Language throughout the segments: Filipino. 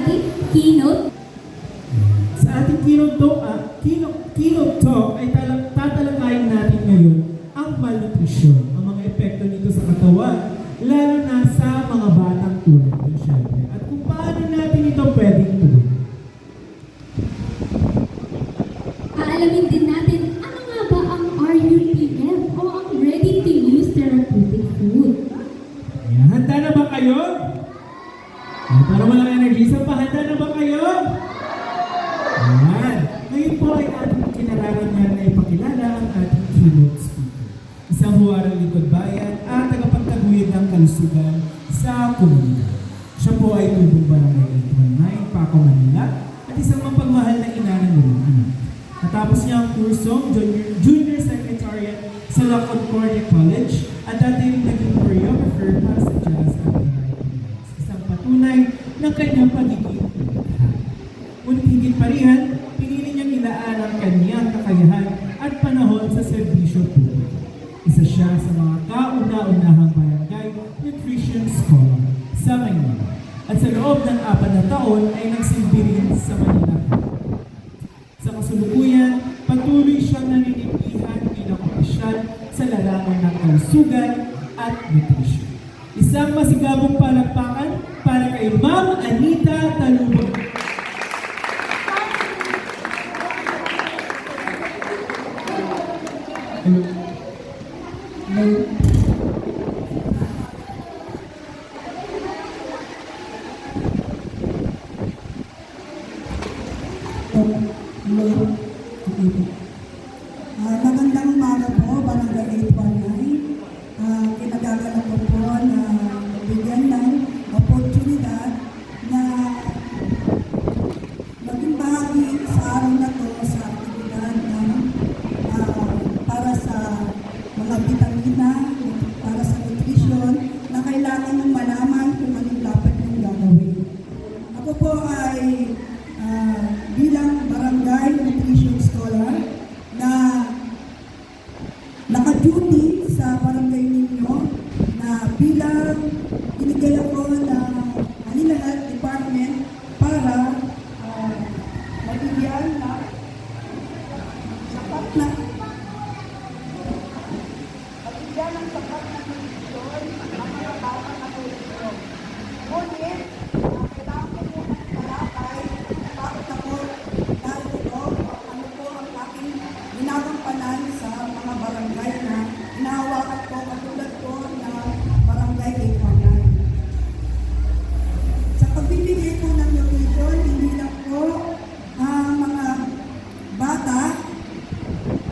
ating keynote. Sa ating keynote talk ay tatalakayin natin ngayon ang malnutrisyon, ang mga epekto nito sa katawan, lalo na sa mga batang tulad ko, syempre. At kung paano natin ito pwedeng tugon. Aalamin din natin ano nga ba ang RUTF o ang Ready-to-Use Therapeutic Food. Ayan, handa na ba kayo? Para walang energy sa handa na ba kayo? Ayan. Ngayon po ay ating kinararangan na ipakilala ang ating keynote speaker. Isang huwarang lingkod bayan at tagapagtaguyod ng kalusugan sa komunidad. Siya po ay tubong barangay 819, Paco, Manila at isang mapagmahal na ina ng limang anak. Natapos niya ang kursong Junior Secretariat sa La Concordia College at dati rin naging choreographer para sa jazz at variety bands. Isang patunay ng kanyang pagiging ulikha. Ngunit higit pa riyan, pinili niyang ilaan ang kanyang kakayahan at panahon sa serbisyo publiko. Isa siya sa mga kauna-unahang barangay nutrition scholar sa Maynila. At sa loob ng 4 na taon ay nagsilbi rin sa Manila. Sa kasulukuyan, patuloy siyang naninimpihan bilang opisyal sa larangan ng kalusugan at nutrisyon. Isang masigabong palakpakan para kay Ma'am Anita Talubog. Hello. Hello. Magandang umaga po, Barangay 819. Kinagagalak ko po na bigyan ng oportunidad na maging bahagi sa araw na to sa aktibidad ng para sa mga vitamina, para sa nutrisyon na kailangan ng malaman kung anong dapat yung gagawin. Ako po ay bilang barangay nutrition scholar na naka-duty sa barangay ninyo na bilang binigay ako ng Manila Health Department para mabigyan na sapat na nutrisyon ang mga bata na tulad ko. Ngunit, kailangan ko po ng palakay bakit ako narito ano po ang aking ginagampanan sa mga barangay na inahawakan ko katulad ko ng barangay 819. Sa pagbibigay po ng nutrition, hindi lang po ang mga bata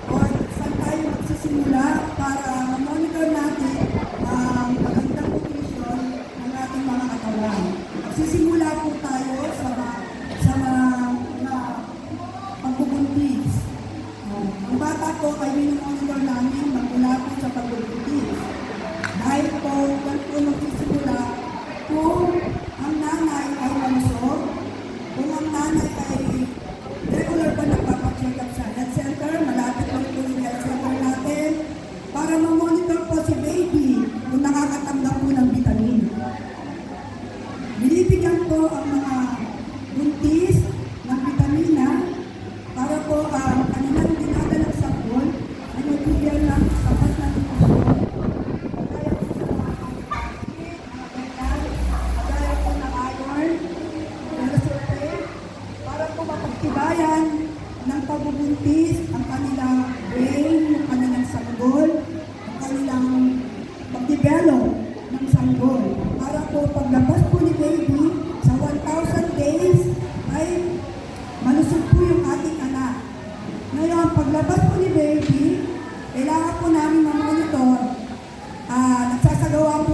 o saan tayo magsisimula para ma-monitor natin ang magandang nutrition ng ating mga katawan. Magsisimula po tayo sa mga pagbubuntis. Ang bata po ay minumonitor namin magmula po sa pagbubuntis. Dahil po, yan po magsisimula kung ang nanay ay malusog, kung ang nanay ay regular pa nagpapacheck up sa health center, malapit lang po yung health center natin, para ma-monitor po si baby kung nakakatanggap po ng vitamin. Binibigyan po ang mga buntis ng vitamina para po ang kanilang dinadalang sabon ay mabigyan ng sapat na nutrisyon. Kagaya po sa mga antiacid, mga ganyan, kagaya po ng iron, sulfate, para po mapagtibayan ng pagbubuntis ang kanilang brain, yung kanilang sanggol, ang kanilang pag-develop ng sanggol. Para po paglabas po ni baby sa 1,000 days ay malusog po yung ating anak. Ngayon, paglabas po ni baby, kailangan po namin ma-monitor. Nagsasagawa po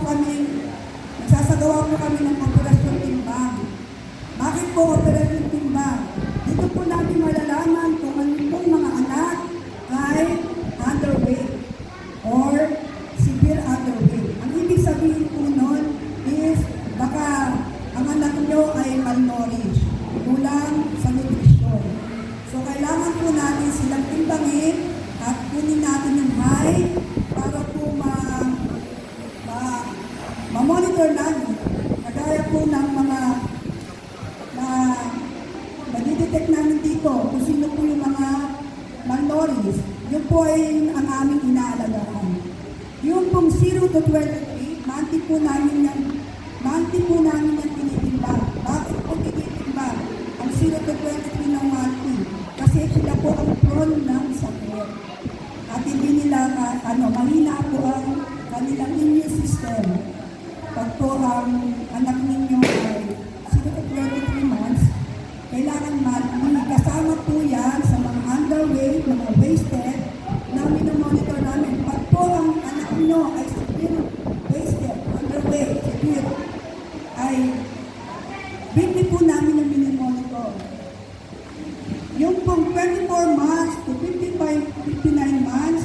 kami ng operasyon timbang. Bakit po operasyon timbang? Dito po namin malalaman kung ano pong mga anak ay underweight or severe underweight. Ang ibig sabihin po nun is baka ang anak nyo ay malnourished, kulang sa nutrisyon. So kailangan po natin silang timbangin at kunin natin yung height para po ma-monitor namin. Kagaya po ng mga dinidetect namin dito kung sino po yung mga malnourished. Yun po ay ang aming inaalagaan. Yung pong 0 to 23, monthly po namin yan tinitimbang. Bakit po tinitimbang ang 0 to 23 ng monthly? Kasi sila po ang prone ng sakit. At hindi nila, mahina po ang kanilang immune system. Pag po ang anak ninyo ay 0 to 23 months, kailangan monthly. Kasama po yan sa mga underweight, mga wasted, na minomonitor namin. Pag po ang anak nyo ay severe wasted, underweight, severe, ay weekly po namin ang minomonitor. Yung pong 24 months to 59 months,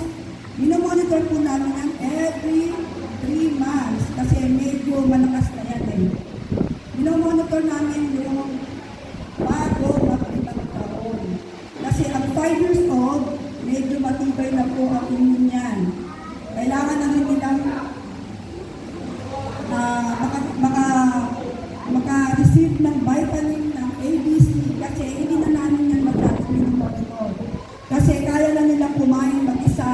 minomonitor po namin yan every 3 months kasi medyo malakas na yan eh. Minomonitor namin yung bago mag-ibang taon. Kasi ang 5 years old, medyo matibay na po ang immune niyan. Kailangan na rin nilang maka-receive ng vitamin ng ABC kasi hindi na namin yan magkakaroon ng monitor. Kasi kaya na nilang kumain mag-isa,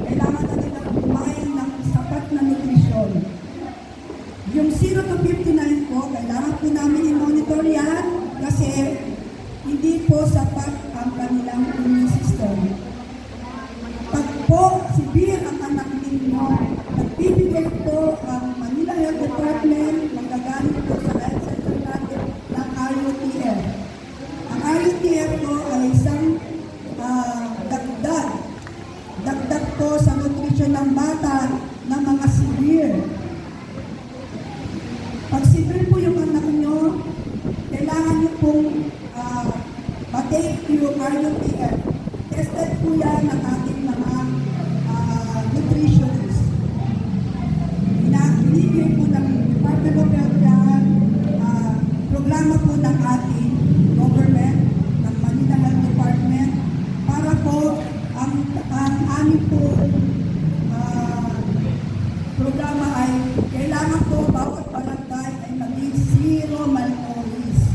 kailangan na nilang kumain ng sapat na nutrisyon. Yung 0 to 59 po, kailangan po namin i-monitor yan kasi hindi po sapat ang kanilang immune system. Pag po severe ang anak ninyo, nagbibigay po ang Manila Health Department, magagaling po sa health center natin ng RUTF. Ang RUTF po ay isang dagdag po sa nutrition ng bata ng mga severe. Pag severe po yung anak nyo, kailangan nyo pong patake yung RUTF. Tested po yan ng ating mga nutritionist. Binibigay po ng Department of Health yan, programa po ng ating government, ng Manila Health Department, para po ang aming po programa ay kailangan po bawat barangay ay maging 0 malnourished.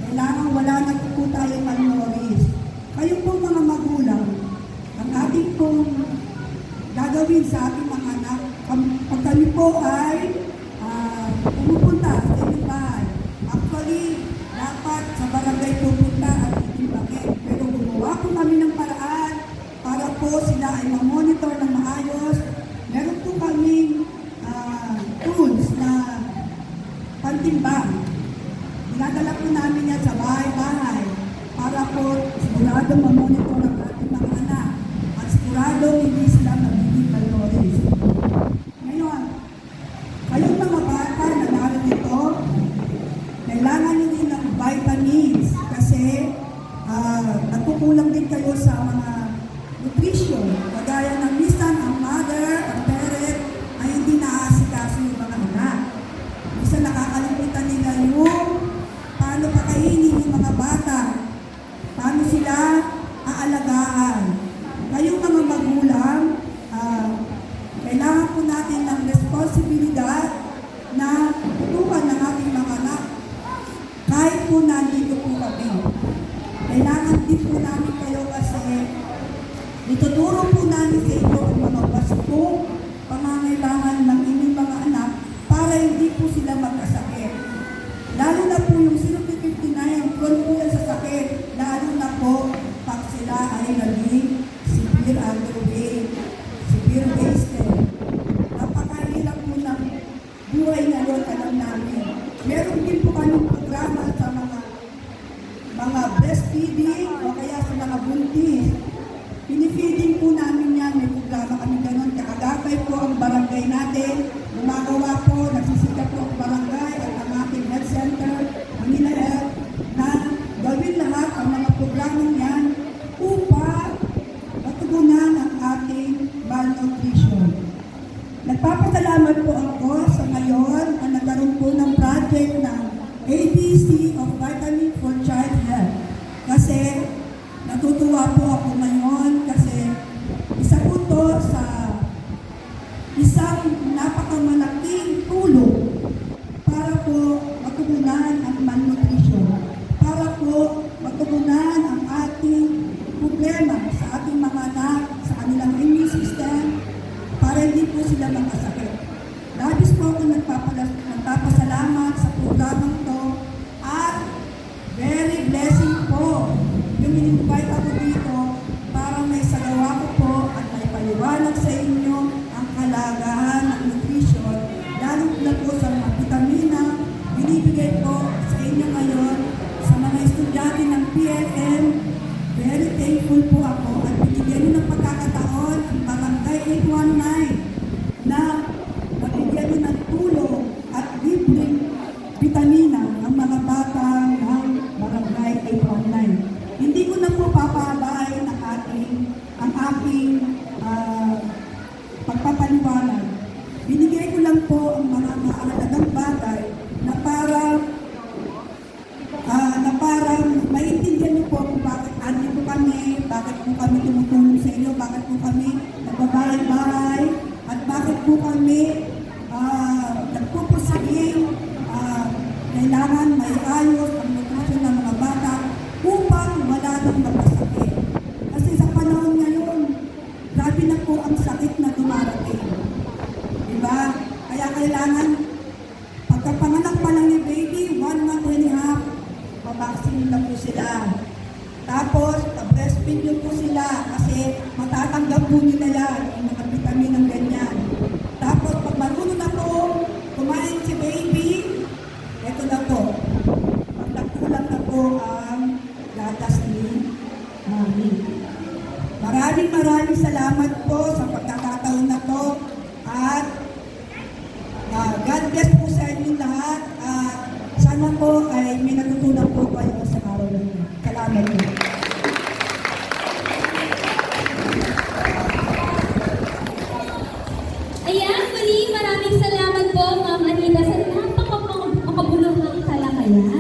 Kailangan wala na po tayong malnourished. Kayo po mga magulang, ang ating pong gagawin sa ating mga anak, pag kami po ay pumupunta sa inyong bahay. Actually, dapat sa barangay pupunta at itimbangin. Pero gumawa po kami ng paraan para po sila ay ma-monitor ng maayos. Meron po kaming tools na pantimbang. Dinadala po namin yan sa bahay-bahay para po sigurado ma-monitor ang ating mga anak at sigurado hindi sila magiging malnourished. Ngayon, kayong mga bata na narito, kailangan nyo ng vitamins kasi nagkukulang din kayo sa mga nutrition. Kagaya ng minsan ang mother, ang parent ay hindi naaasikaso yung mga anak. Minsan nakakalimutan nila yung paano pakainin yung mga bata, paano sila aalagaan. Kayong mga magulang, kailangan po natin ng responsibilidad na tutukan ng ating mga anak kahit po nandito po kami. Kailangan din po namin kayo kasi ituturo po namin sa inyo ang mga basitong pangangailangan ng inyong mga anak para hindi po sila magkasakit. Lalo na po yung 0-59, prone po yan sa sakit. Lalo na po pag sila ay naging severe underweight, severe wasted. Napakahirap po ng buhay ngayon, alam namin. Meron din po kami programa sa mga breastfeeding o kaya sa mga buntis. Pinifeeding po namin yan, may programa kami ganun. Kaagapay po ang barangay natin. Gumagawa po, nagsisikap po ang barangay at ang ating health center, Manila Health, na gawin lahat ang mga programang yan upang matugunan ang ating malnutrition. Nagpapasalamat po ako sa ngayon na nagkaroon po ng project ng ABC of Vitamin for Child Health. Kasi natutuwa po bakit po kami tumutulong sa inyo, bakit po kami nagbabahay-bahay, at bakit po kami nagpupusiging kailangan may ayos ang nutrisyon ng mga bata upang wala nang magkasakit. Kasi sa panahon ngayon, grabe na po ang sakit na dumarating. Diba? Kaya kailangan, pagkapanganak pa lang ni baby, 1 month and a half, mabaksin na po sila. Tapos, breastfeed nyo po sila kasi matatanggap po nila yan, yung mga vitamin ng ganyan. Tapos, pag marunong na po, kumain si baby, eto na po. Pag nagkulang na po ang gatas ni mami. Maraming salamat po sa pagkakataon na to at God bless po sa inyo lahat at sana po ay may natutunan po kayo sa araw na ito. Salamat po. Ayan, muli maraming salamat po Ma'am Anita sa napakabuluhang talakayan.